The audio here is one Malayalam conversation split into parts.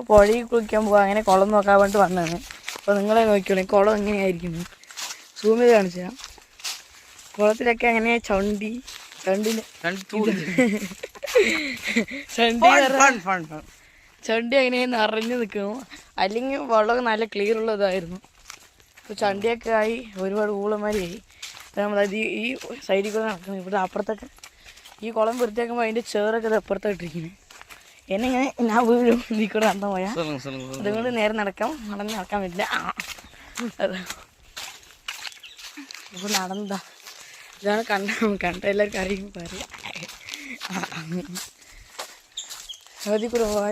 പുഴയിൽ കുളിക്കാൻ പോകാം, അങ്ങനെ കുളം നോക്കാൻ വേണ്ടി വന്നതാണ്. അപ്പോൾ നിങ്ങളെ നോക്കിയോളൂ കുളം എങ്ങനെയായിരിക്കുന്നു. സൂം ചെയ്ത് കാണിച്ചു തരാം. കുളത്തിലൊക്കെ അങ്ങനെ ചണ്ടി അങ്ങനെ നിറഞ്ഞു നിൽക്കുന്നു. അല്ലെങ്കിൽ വെള്ളമൊക്കെ നല്ല ക്ലിയർ ഉള്ളതായിരുന്നു. ഇപ്പോൾ ചണ്ടിയൊക്കെ ആയി, ഒരുപാട് ഊളന്മാരിയായി. നമ്മളത് ഈ സൈഡിൽ കൂടെ നടക്കുന്നത്. ഇവിടെ അപ്പുറത്തൊക്കെ ഈ കുളം വൃത്തിയാക്കുമ്പോൾ അതിൻ്റെ ചേറൊക്കെ അപ്പുറത്താണ് ഇട്ടിരിക്കുന്നത്. എന്നെങ്ങനെ ഞാൻ വീഴും ഇതിൽ കൂടെ നടന്നു പോയാൽ. അതുകൊണ്ട് നേരെ നടക്കാൻ പറ്റില്ല. അപ്പോൾ നടന്നതാ. ഇതാണ് കണ്ട എല്ലാവർക്കും അറിയും പറയാം. അതിൽ കൂടെ പോകാൻ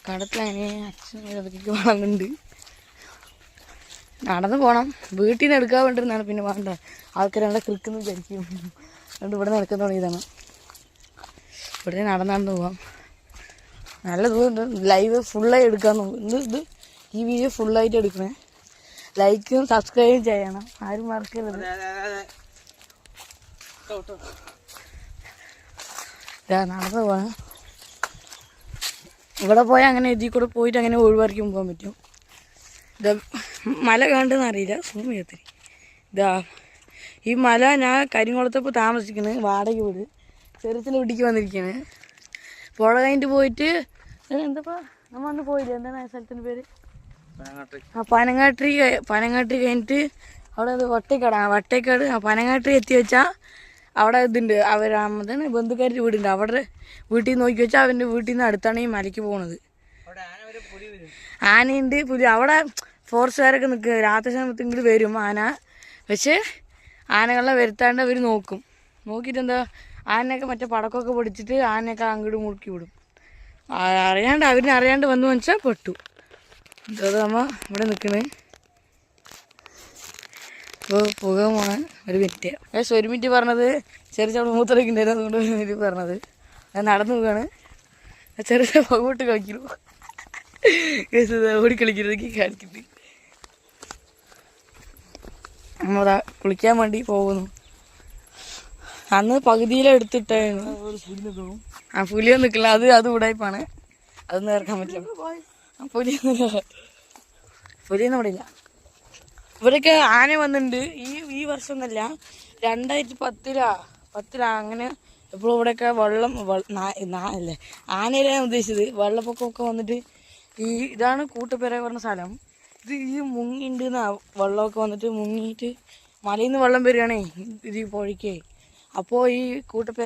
കടത്തിലങ്ങനെ അച്ഛനൊക്കെ വളർന്നുണ്ട്. നടന്നു പോകണം. വീട്ടിൽ നിന്ന് എടുക്കാൻ വേണ്ടിയിരുന്നാണ്. പിന്നെ വേണ്ട, ആൾക്കാർ നല്ല ക്രിക്കെന്ന് വിചാരിക്കും. അതുകൊണ്ട് ഇവിടെ നിന്ന് എടുക്കാൻ തുടങ്ങിയതാണ്. ഇവിടെ നടന്നു പോകാം. നല്ല ദൂരമുണ്ട്. ലൈവ് ഫുള്ളായി എടുക്കാൻ നോക്കും. ഇത് ഈ വീഡിയോ ഫുള്ളായിട്ട് എടുക്കണേ. ലൈക്കും സബ്സ്ക്രൈബും ചെയ്യണം, ആരും മറക്കരുത്. നടന്നു പോകാം. ഇവിടെ പോയാൽ അങ്ങനെ ഇതിൽ കൂടെ പോയിട്ട് അങ്ങനെ ഒഴിവാക്കിയും പോകാൻ പറ്റും. ഇതാ മല കണ്ടെന്ന് അറിയില്ല, സൂം ചെയ്യത്തിരി. ഇതാ ഈ മല ഞാൻ കരിങ്കുളത്തപ്പോൾ താമസിക്കുന്നത്. വാടക വീട് ചെറുത്തിൽ വീട്ടിലേക്ക് വന്നിരിക്കുകയാണ്. പുഴ കഴിഞ്ഞിട്ട് പോയിട്ട് എന്താ നമ്മൾ അന്ന് പോയില്ല, എന്താണ് ആ സ്ഥലത്തിൻ്റെ പേര്? പനങ്ങാട്ടി കഴിഞ്ഞിട്ട് അവിടെ വട്ടേക്കാട്. പനങ്ങാട്ടി എത്തി വെച്ചാൽ അവിടെ ഇതുണ്ട്, അവരാമതാണ് ബന്ധുക്കാരുടെ വീടുണ്ട്. അവിടെ വീട്ടിൽ നിന്ന് നോക്കി വെച്ചാൽ അവൻ്റെ വീട്ടിൽ നിന്ന് അടുത്താണ് ഈ മലയ്ക്ക് പോകുന്നത്. ആനയുണ്ട്, പുലി. അവിടെ ഫോറസ്റ്റുകാരൊക്കെ നിൽക്കുക. രാത്രി സമയത്ത് ഇങ്ങോട്ട് വരും ആന. പക്ഷേ ആനകളെ വരുത്താണ്ട് അവർ നോക്കിയിട്ട് എന്താ ആനയൊക്കെ മറ്റേ പടക്കമൊക്കെ പൊടിച്ചിട്ട് ആനയൊക്കെ അങ്ങോട്ട് മുറുക്കി വിടും. അവരിനെ വന്നു വെച്ചാൽ പെട്ടു. അത് നമ്മ ഇവിടെ നിൽക്കണേ. ഇപ്പോൾ പുക പോകാൻ ഒരു മിനിറ്റ്. ഒരു മിനിറ്റ് പറഞ്ഞത് ചെറിയ മൂത്രമൊക്കെ ഉണ്ടായിരുന്നു, അതുകൊണ്ട് ഒരു മിനിറ്റ് പറഞ്ഞത്. അത് നടന്നു പോവുകയാണ്. ചെറിയ പുക വിട്ട് കളിക്കുന്നു. ഓടിക്കളിക്കുന്നതൊക്കെ കാണിച്ചിട്ട് നമ്മളതാ കുളിക്കാൻ വേണ്ടി പോകുന്നു. അന്ന് പകുതിയിലെടുത്തിട്ടായിരുന്നു. പുലിയൊന്നും നിൽക്കില്ല, അത് ഉടായ്പാണ്. അതൊന്നും ഇറക്കാൻ പറ്റില്ല. പുലിയൊന്നും ഇവിടെ ഇല്ല. ഇവിടെയൊക്കെ ആന വന്നിട്ടുണ്ട്. ഈ വർഷം ഒന്നല്ല, 2010 അങ്ങനെ എപ്പോഴും ഇവിടെയൊക്കെ അല്ലേ ആനയിലാണ് ഉദ്ദേശിച്ചത്. വെള്ളപ്പൊക്കമൊക്കെ വന്നിട്ട് ഇതാണ് കൂട്ടുപെര പറഞ്ഞ സ്ഥലം. ഇത് ഈ മുങ്ങിണ്ട് വെള്ളമൊക്കെ വന്നിട്ട് മുങ്ങിയിട്ട് മലയിൽ നിന്ന് വെള്ളം വരികയാണേ ഇത് പുഴയ്ക്ക്. അപ്പോൾ ഈ കൂട്ടുപെര